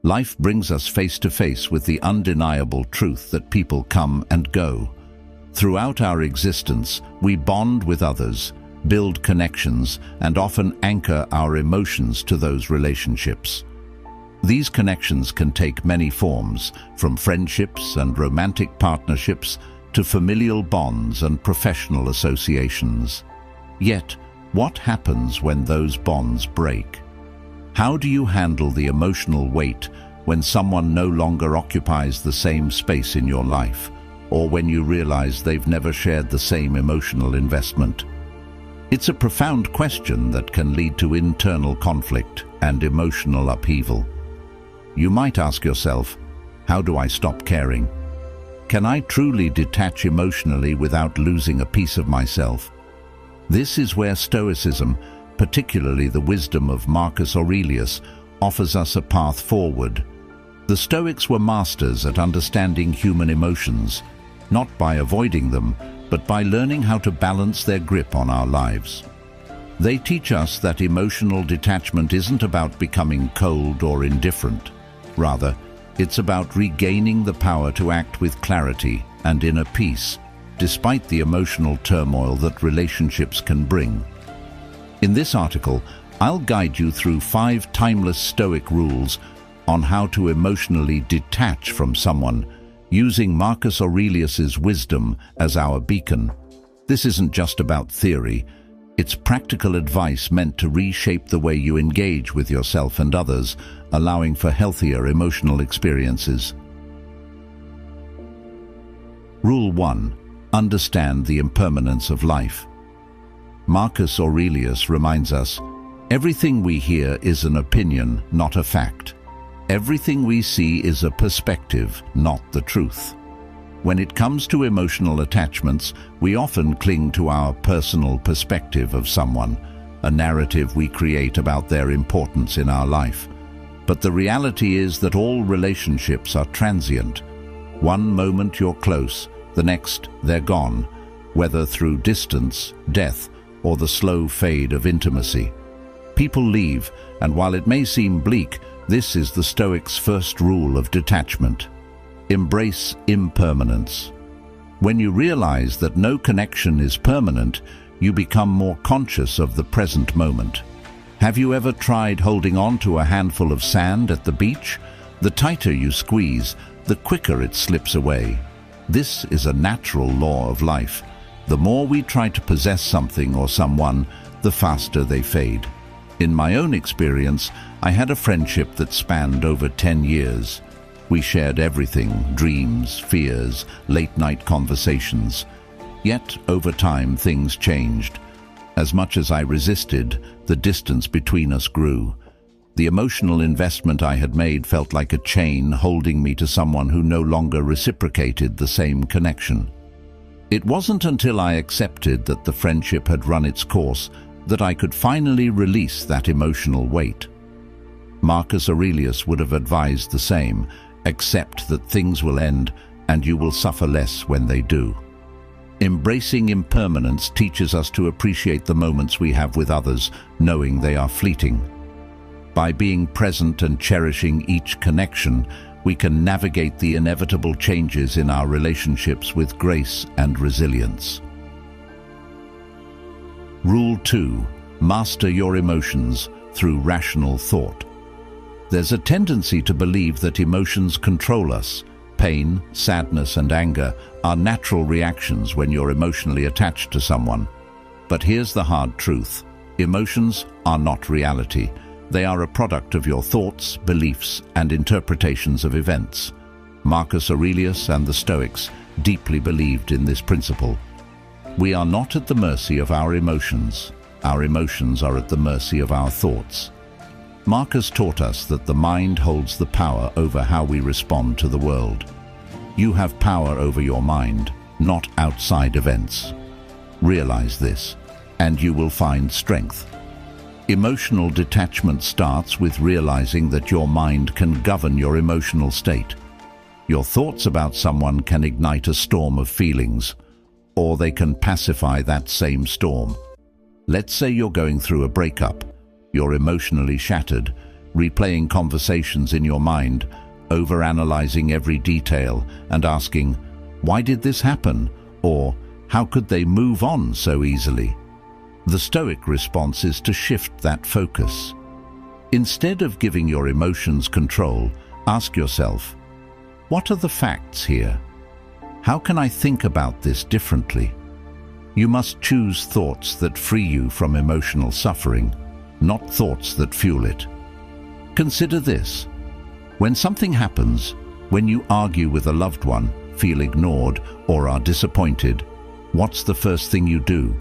Life brings us face to face with the undeniable truth that people come and go. Throughout our existence, we bond with others, build connections, and often anchor our emotions to those relationships. These connections can take many forms, from friendships and romantic partnerships to familial bonds and professional associations. Yet, what happens when those bonds break? How do you handle the emotional weight when someone no longer occupies the same space in your life, or when you realize they've never shared the same emotional investment? It's a profound question that can lead to internal conflict and emotional upheaval. You might ask yourself, how do I stop caring? Can I truly detach emotionally without losing a piece of myself? This is where Stoicism, particularly the wisdom of Marcus Aurelius, offers us a path forward. The Stoics were masters at understanding human emotions, not by avoiding them, but by learning how to balance their grip on our lives. They teach us that emotional detachment isn't about becoming cold or indifferent. Rather, it's about regaining the power to act with clarity and inner peace, despite the emotional turmoil that relationships can bring. In this article, I'll guide you through 5 timeless Stoic rules on how to emotionally detach from someone, using Marcus Aurelius's wisdom as our beacon. This isn't just about theory. It's practical advice meant to reshape the way you engage with yourself and others, allowing for healthier emotional experiences. Rule 1. Understand the impermanence of life. Marcus Aurelius reminds us, everything we hear is an opinion, not a fact. Everything we see is a perspective, not the truth. When it comes to emotional attachments, we often cling to our personal perspective of someone, a narrative we create about their importance in our life. But the reality is that all relationships are transient. One moment you're close, the next they're gone, whether through distance, death, or the slow fade of intimacy. People leave, and while it may seem bleak, this is the Stoics' first rule of detachment. Embrace impermanence. When you realize that no connection is permanent, you become more conscious of the present moment. Have you ever tried holding on to a handful of sand at the beach? The tighter you squeeze, the quicker it slips away. This is a natural law of life. The more we try to possess something or someone, the faster they fade. In my own experience, I had a friendship that spanned over 10 years. We shared everything, dreams, fears, late-night conversations. Yet, over time, things changed. As much as I resisted, the distance between us grew. The emotional investment I had made felt like a chain holding me to someone who no longer reciprocated the same connection. It wasn't until I accepted that the friendship had run its course that I could finally release that emotional weight. Marcus Aurelius would have advised the same: accept that things will end and you will suffer less when they do. Embracing impermanence teaches us to appreciate the moments we have with others, knowing they are fleeting. By being present and cherishing each connection, we can navigate the inevitable changes in our relationships with grace and resilience. Rule 2. Master your emotions through rational thought. There's a tendency to believe that emotions control us. Pain, sadness, and anger are natural reactions when you're emotionally attached to someone. But here's the hard truth. Emotions are not reality. They are a product of your thoughts, beliefs, and interpretations of events. Marcus Aurelius and the Stoics deeply believed in this principle. We are not at the mercy of our emotions. Our emotions are at the mercy of our thoughts. Marcus taught us that the mind holds the power over how we respond to the world. You have power over your mind, not outside events. Realize this, and you will find strength. Emotional detachment starts with realizing that your mind can govern your emotional state. Your thoughts about someone can ignite a storm of feelings, or they can pacify that same storm. Let's say you're going through a breakup. You're emotionally shattered. replaying conversations in your mind, overanalyzing every detail and asking, "Why did this happen?" or "How could they move on so easily?" The Stoic response is to shift that focus. Instead of giving your emotions control, ask yourself, what are the facts here? How can I think about this differently? You must choose thoughts that free you from emotional suffering, not thoughts that fuel it. Consider this. When something happens, when you argue with a loved one, feel ignored, or are disappointed, what's the first thing you do?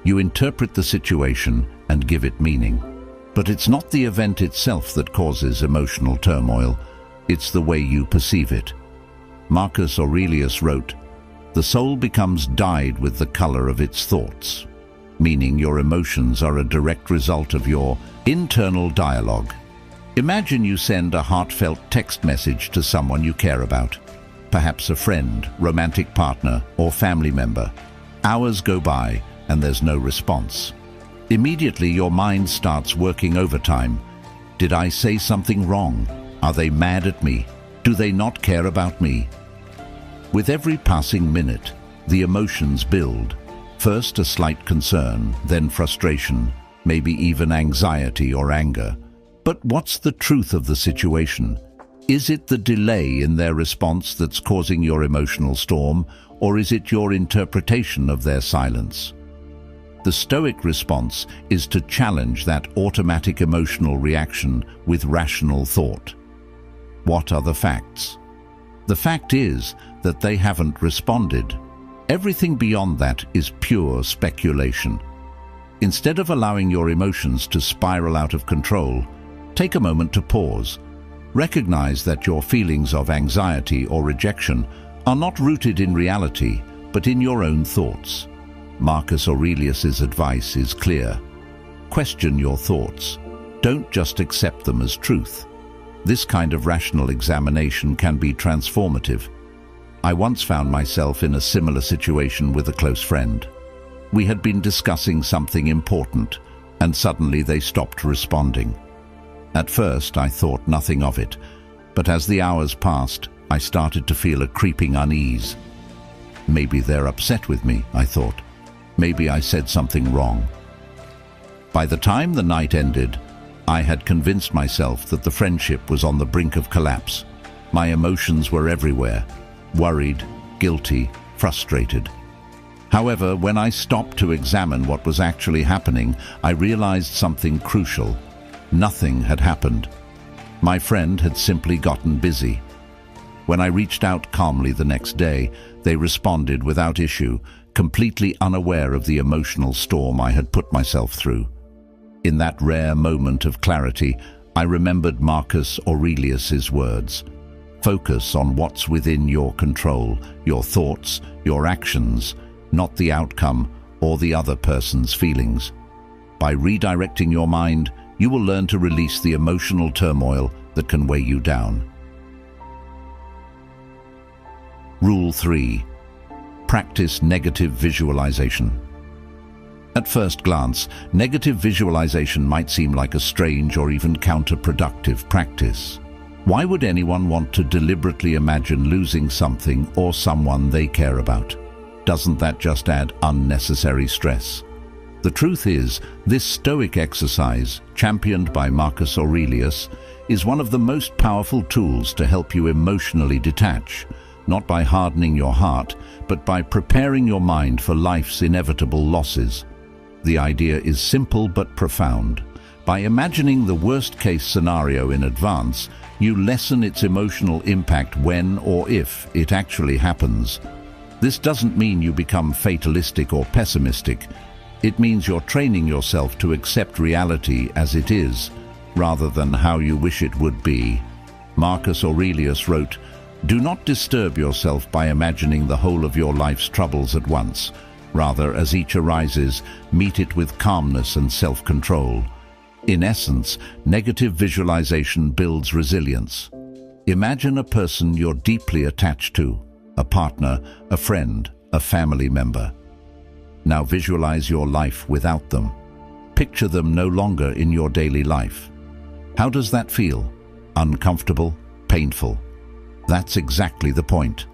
You interpret the situation and give it meaning. But it's not the event itself that causes emotional turmoil, it's the way you perceive it. Marcus Aurelius wrote, "The soul becomes dyed with the color of its thoughts," meaning your emotions are a direct result of your internal dialogue. Imagine you send a heartfelt text message to someone you care about, perhaps a friend, romantic partner, or family member. Hours go by and there's no response. Immediately your mind starts working overtime. Did I say something wrong? Are they mad at me? Do they not care about me? With every passing minute, the emotions build. First a slight concern, then frustration, maybe even anxiety or anger. But what's the truth of the situation? Is it the delay in their response that's causing your emotional storm, or is it your interpretation of their silence? The Stoic response is to challenge that automatic emotional reaction with rational thought. What are the facts? The fact is that they haven't responded. Everything beyond that is pure speculation. Instead of allowing your emotions to spiral out of control, take a moment to pause. Recognize that your feelings of anxiety or rejection are not rooted in reality, but in your own thoughts. Marcus Aurelius's advice is clear. Question your thoughts. Don't just accept them as truth. This kind of rational examination can be transformative. I once found myself in a similar situation with a close friend. We had been discussing something important, and suddenly they stopped responding. At first, I thought nothing of it, but as the hours passed, I started to feel a creeping unease. Maybe they're upset with me, I thought. Maybe I said something wrong. By the time the night ended, I had convinced myself that the friendship was on the brink of collapse. My emotions were everywhere, worried, guilty, frustrated. However, when I stopped to examine what was actually happening, I realized something crucial. Nothing had happened. My friend had simply gotten busy. When I reached out calmly the next day, they responded without issue, completely unaware of the emotional storm I had put myself through. In that rare moment of clarity, I remembered Marcus Aurelius's words. Focus on what's within your control, your thoughts, your actions, not the outcome or the other person's feelings. By redirecting your mind, you will learn to release the emotional turmoil that can weigh you down. Rule 3. Practice negative visualization. At first glance, negative visualization might seem like a strange or even counterproductive practice. Why would anyone want to deliberately imagine losing something or someone they care about? Doesn't that just add unnecessary stress? The truth is, this Stoic exercise, championed by Marcus Aurelius, is one of the most powerful tools to help you emotionally detach, not by hardening your heart, but by preparing your mind for life's inevitable losses. The idea is simple but profound. By imagining the worst-case scenario in advance, you lessen its emotional impact when or if it actually happens. This doesn't mean you become fatalistic or pessimistic. It means you're training yourself to accept reality as it is, rather than how you wish it would be. Marcus Aurelius wrote, "Do not disturb yourself by imagining the whole of your life's troubles at once. Rather, as each arises, meet it with calmness and self-control." In essence, negative visualization builds resilience. Imagine a person you're deeply attached to, a partner, a friend, a family member. Now visualize your life without them. Picture them no longer in your daily life. How does that feel? Uncomfortable? Painful? That's exactly the point.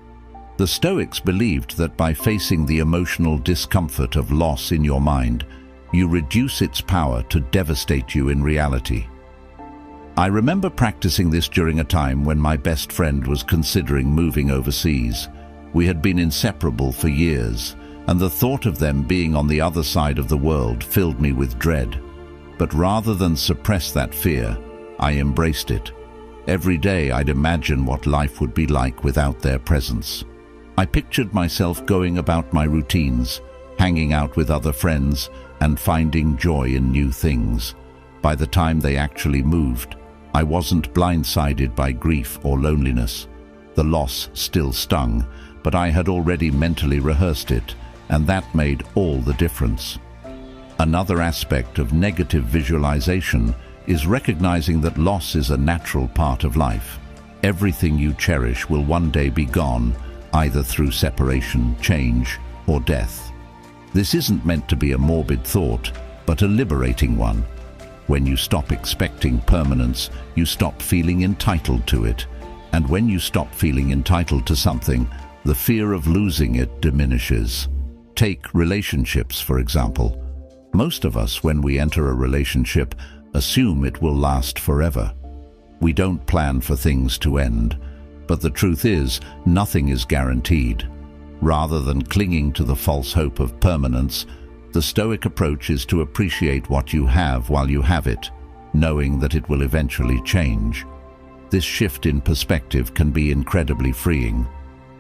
The Stoics believed that by facing the emotional discomfort of loss in your mind, you reduce its power to devastate you in reality. I remember practicing this during a time when my best friend was considering moving overseas. We had been inseparable for years, and the thought of them being on the other side of the world filled me with dread. But rather than suppress that fear, I embraced it. Every day I'd imagine what life would be like without their presence. I pictured myself going about my routines, hanging out with other friends, and finding joy in new things. By the time they actually moved, I wasn't blindsided by grief or loneliness. The loss still stung, but I had already mentally rehearsed it, and that made all the difference. Another aspect of negative visualization is recognizing that loss is a natural part of life. Everything you cherish will one day be gone, either through separation, change, or death. This isn't meant to be a morbid thought, but a liberating one. When you stop expecting permanence, you stop feeling entitled to it. And when you stop feeling entitled to something, the fear of losing it diminishes. Take relationships, for example. Most of us, when we enter a relationship, assume it will last forever. We don't plan for things to end, but the truth is, nothing is guaranteed. Rather than clinging to the false hope of permanence, the Stoic approach is to appreciate what you have while you have it, knowing that it will eventually change. This shift in perspective can be incredibly freeing.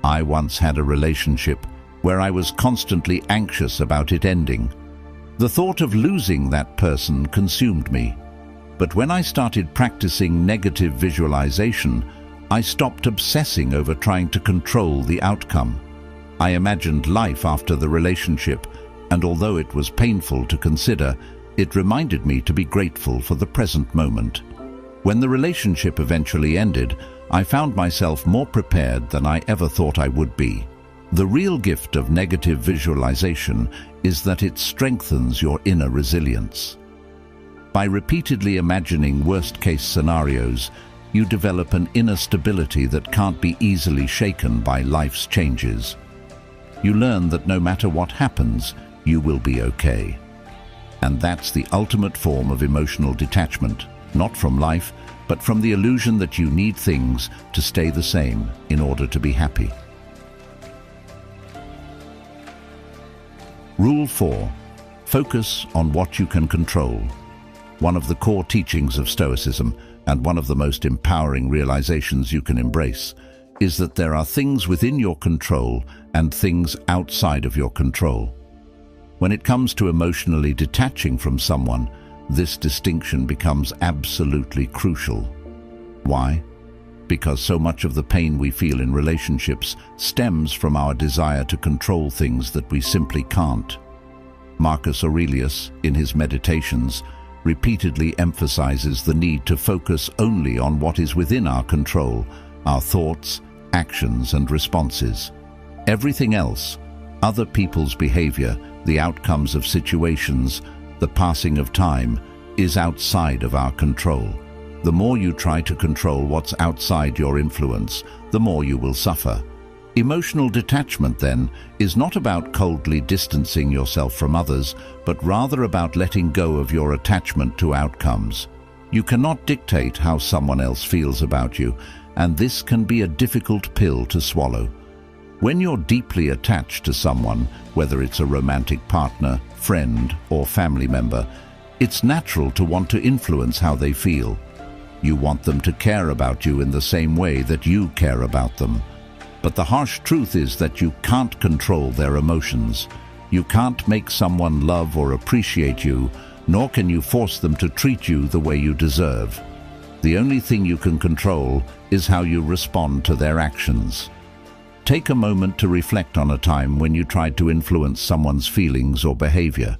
I once had a relationship where I was constantly anxious about it ending. The thought of losing that person consumed me. But when I started practicing negative visualization, I stopped obsessing over trying to control the outcome. I imagined life after the relationship, and although it was painful to consider, it reminded me to be grateful for the present moment. When the relationship eventually ended, I found myself more prepared than I ever thought I would be. The real gift of negative visualization is that it strengthens your inner resilience. By repeatedly imagining worst-case scenarios, you develop an inner stability that can't be easily shaken by life's changes. You learn that no matter what happens, you will be okay. And that's the ultimate form of emotional detachment, not from life, but from the illusion that you need things to stay the same in order to be happy. Rule 4. Focus on what you can control. One of the core teachings of Stoicism, and one of the most empowering realizations you can embrace, is that there are things within your control and things outside of your control. When it comes to emotionally detaching from someone, this distinction becomes absolutely crucial. Why? Because so much of the pain we feel in relationships stems from our desire to control things that we simply can't. Marcus Aurelius, in his Meditations, repeatedly emphasizes the need to focus only on what is within our control, our thoughts, actions, and responses. Everything else, other people's behavior, the outcomes of situations, the passing of time, is outside of our control. The more you try to control what's outside your influence, the more you will suffer. Emotional detachment, then, is not about coldly distancing yourself from others, but rather about letting go of your attachment to outcomes. You cannot dictate how someone else feels about you, and this can be a difficult pill to swallow. When you're deeply attached to someone, whether it's a romantic partner, friend, or family member, it's natural to want to influence how they feel. You want them to care about you in the same way that you care about them. But the harsh truth is that you can't control their emotions. You can't make someone love or appreciate you, nor can you force them to treat you the way you deserve. The only thing you can control is how you respond to their actions. Take a moment to reflect on a time when you tried to influence someone's feelings or behavior.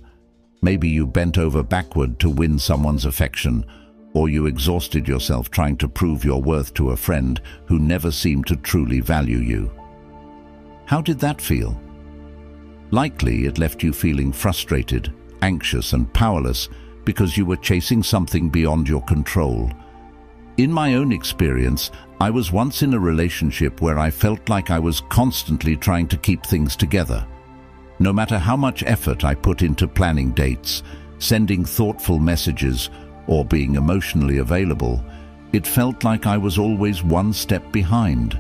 Maybe you bent over backward to win someone's affection, or you exhausted yourself trying to prove your worth to a friend who never seemed to truly value you. How did that feel? Likely it left you feeling frustrated, anxious, and powerless because you were chasing something beyond your control. In my own experience, I was once in a relationship where I felt like I was constantly trying to keep things together. No matter how much effort I put into planning dates, sending thoughtful messages, or being emotionally available, it felt like I was always one step behind.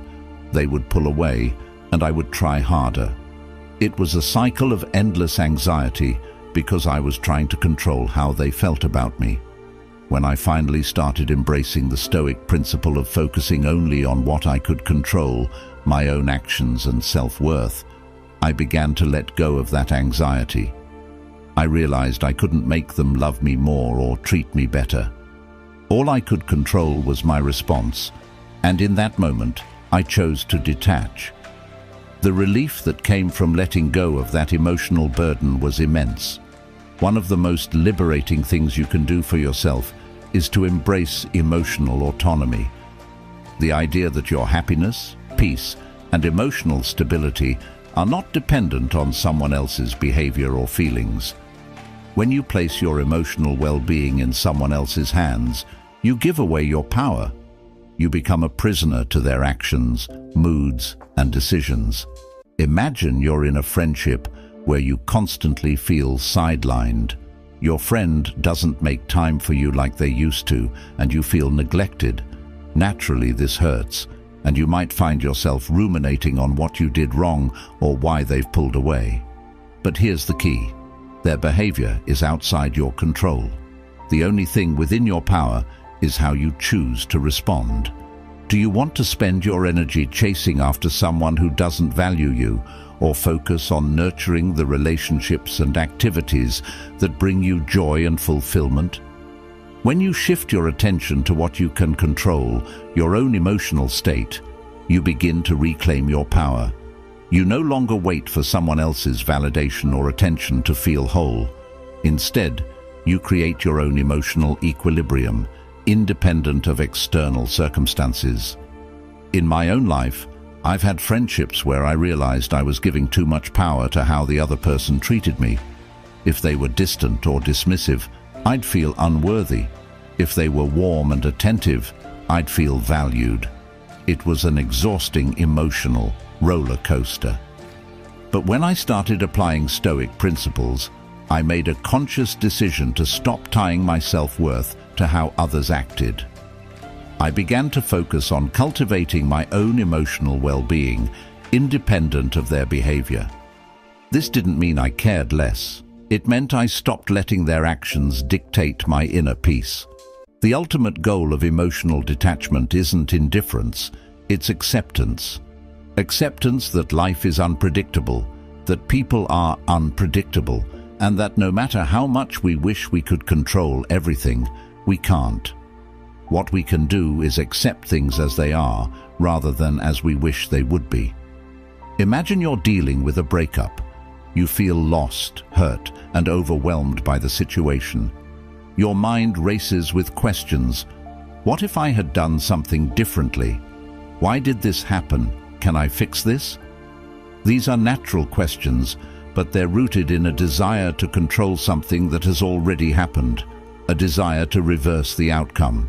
They would pull away, and I would try harder. It was a cycle of endless anxiety because I was trying to control how they felt about me. When I finally started embracing the Stoic principle of focusing only on what I could control, my own actions and self-worth, I began to let go of that anxiety. I realized I couldn't make them love me more or treat me better. All I could control was my response, and in that moment, I chose to detach. The relief that came from letting go of that emotional burden was immense. One of the most liberating things you can do for yourself is to embrace emotional autonomy. The idea that your happiness, peace, and emotional stability are not dependent on someone else's behavior or feelings. When you place your emotional well-being in someone else's hands, you give away your power. You become a prisoner to their actions, moods, and decisions. Imagine you're in a friendship where you constantly feel sidelined. Your friend doesn't make time for you like they used to, and you feel neglected. Naturally, this hurts, and you might find yourself ruminating on what you did wrong or why they've pulled away. But here's the key. Their behavior is outside your control. The only thing within your power is how you choose to respond. Do you want to spend your energy chasing after someone who doesn't value you, or focus on nurturing the relationships and activities that bring you joy and fulfillment? When you shift your attention to what you can control, your own emotional state, you begin to reclaim your power. You no longer wait for someone else's validation or attention to feel whole. Instead, you create your own emotional equilibrium, independent of external circumstances. In my own life, I've had friendships where I realized I was giving too much power to how the other person treated me. If they were distant or dismissive, I'd feel unworthy. If they were warm and attentive, I'd feel valued. It was an exhausting emotional roller coaster. But when I started applying Stoic principles, I made a conscious decision to stop tying my self-worth to how others acted. I began to focus on cultivating my own emotional well-being, independent of their behavior. This didn't mean I cared less. It meant I stopped letting their actions dictate my inner peace. The ultimate goal of emotional detachment isn't indifference, it's acceptance. Acceptance that life is unpredictable, that people are unpredictable, and that no matter how much we wish we could control everything, we can't. What we can do is accept things as they are, rather than as we wish they would be. Imagine you're dealing with a breakup. You feel lost, hurt, and overwhelmed by the situation. Your mind races with questions. What if I had done something differently? Why did this happen? Can I fix this? These are natural questions, but they're rooted in a desire to control something that has already happened, a desire to reverse the outcome.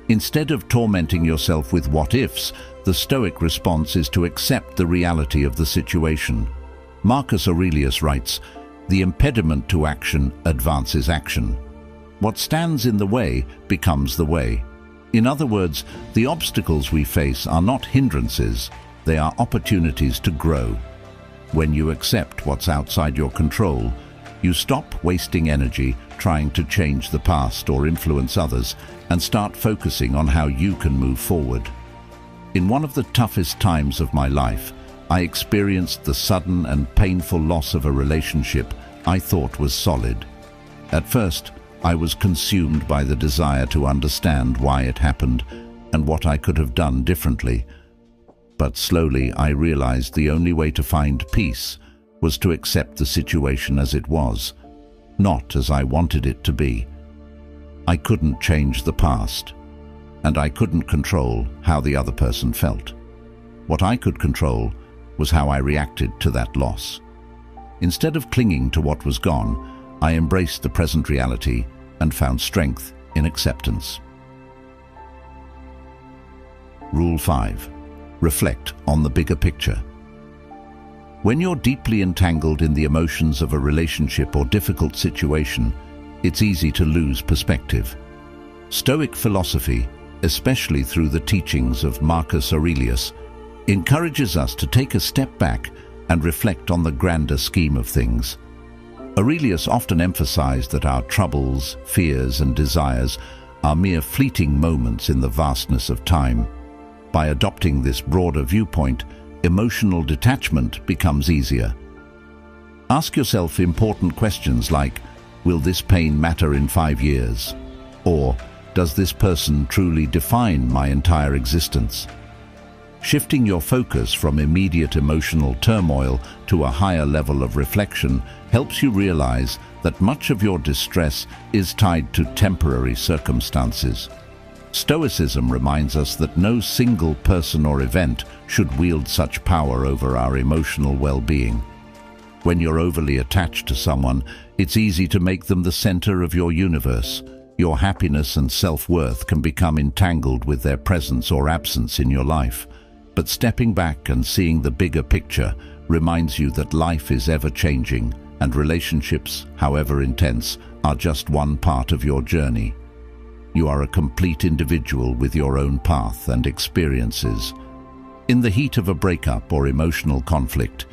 Instead of tormenting yourself with what-ifs, the Stoic response is to accept the reality of the situation. Marcus Aurelius writes, "The impediment to action advances action. What stands in the way becomes the way." In other words, the obstacles we face are not hindrances, they are opportunities to grow. When you accept what's outside your control, you stop wasting energy trying to change the past or influence others and start focusing on how you can move forward. In one of the toughest times of my life, I experienced the sudden and painful loss of a relationship I thought was solid. At first, I was consumed by the desire to understand why it happened and what I could have done differently. But slowly I realized the only way to find peace was to accept the situation as it was, not as I wanted it to be. I couldn't change the past, and I couldn't control how the other person felt. What I could control was how I reacted to that loss. Instead of clinging to what was gone, I embraced the present reality and found strength in acceptance. Rule 5. Reflect on the bigger picture. When you're deeply entangled in the emotions of a relationship or difficult situation, it's easy to lose perspective. Stoic philosophy, especially through the teachings of Marcus Aurelius, encourages us to take a step back and reflect on the grander scheme of things. Aurelius often emphasized that our troubles, fears, and desires are mere fleeting moments in the vastness of time. By adopting this broader viewpoint, emotional detachment becomes easier. Ask yourself important questions like, will this pain matter in 5 years? Or, does this person truly define my entire existence? Shifting your focus from immediate emotional turmoil to a higher level of reflection helps you realize that much of your distress is tied to temporary circumstances. Stoicism reminds us that no single person or event should wield such power over our emotional well-being. When you're overly attached to someone, it's easy to make them the center of your universe. Your happiness and self-worth can become entangled with their presence or absence in your life. But stepping back and seeing the bigger picture reminds you that life is ever-changing, and relationships, however intense, are just one part of your journey. You are a complete individual with your own path and experiences. In the heat of a breakup or emotional conflict,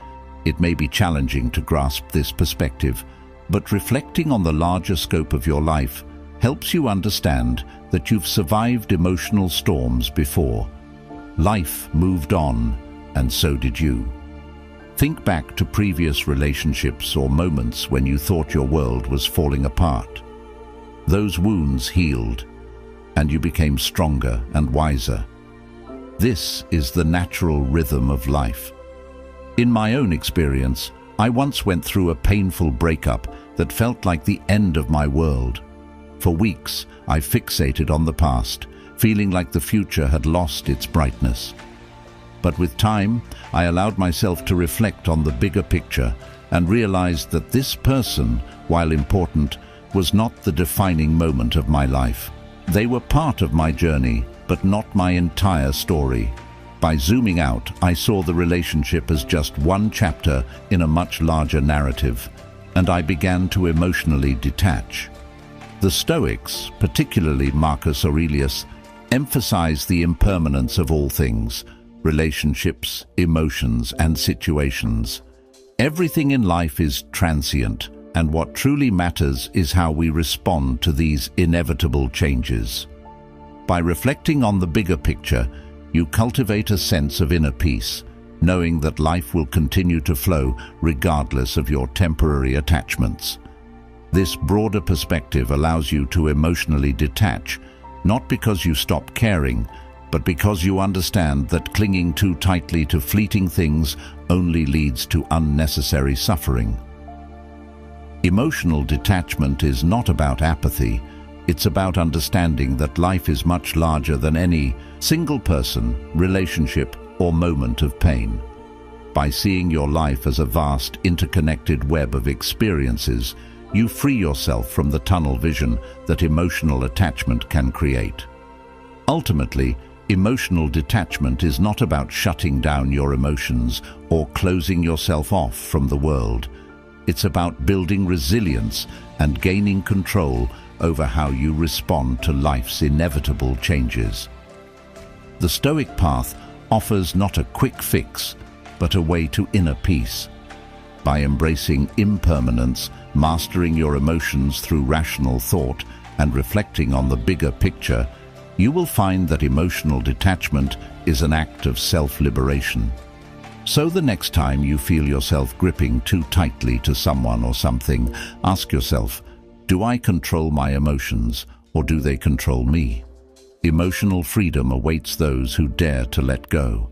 it may be challenging to grasp this perspective, but reflecting on the larger scope of your life helps you understand that you've survived emotional storms before. Life moved on, and so did you. Think back to previous relationships or moments when you thought your world was falling apart. Those wounds healed, and you became stronger and wiser. This is the natural rhythm of life. In my own experience, I once went through a painful breakup that felt like the end of my world. For weeks, I fixated on the past, feeling like the future had lost its brightness. But with time, I allowed myself to reflect on the bigger picture and realized that this person, while important, was not the defining moment of my life. They were part of my journey, but not my entire story. By zooming out, I saw the relationship as just one chapter in a much larger narrative, and I began to emotionally detach. The Stoics, particularly Marcus Aurelius, emphasize the impermanence of all things, relationships, emotions, and situations. Everything in life is transient, and what truly matters is how we respond to these inevitable changes. By reflecting on the bigger picture, you cultivate a sense of inner peace, knowing that life will continue to flow regardless of your temporary attachments. This broader perspective allows you to emotionally detach, not because you stop caring, but because you understand that clinging too tightly to fleeting things only leads to unnecessary suffering. Emotional detachment is not about apathy. It's about understanding that life is much larger than any single person, relationship, or moment of pain. By seeing your life as a vast, interconnected web of experiences, you free yourself from the tunnel vision that emotional attachment can create. Ultimately, emotional detachment is not about shutting down your emotions or closing yourself off from the world. It's about building resilience and gaining control over how you respond to life's inevitable changes. The Stoic path offers not a quick fix, but a way to inner peace. By embracing impermanence, mastering your emotions through rational thought, and reflecting on the bigger picture, you will find that emotional detachment is an act of self-liberation. So the next time you feel yourself gripping too tightly to someone or something, ask yourself, do I control my emotions, or do they control me? Emotional freedom awaits those who dare to let go.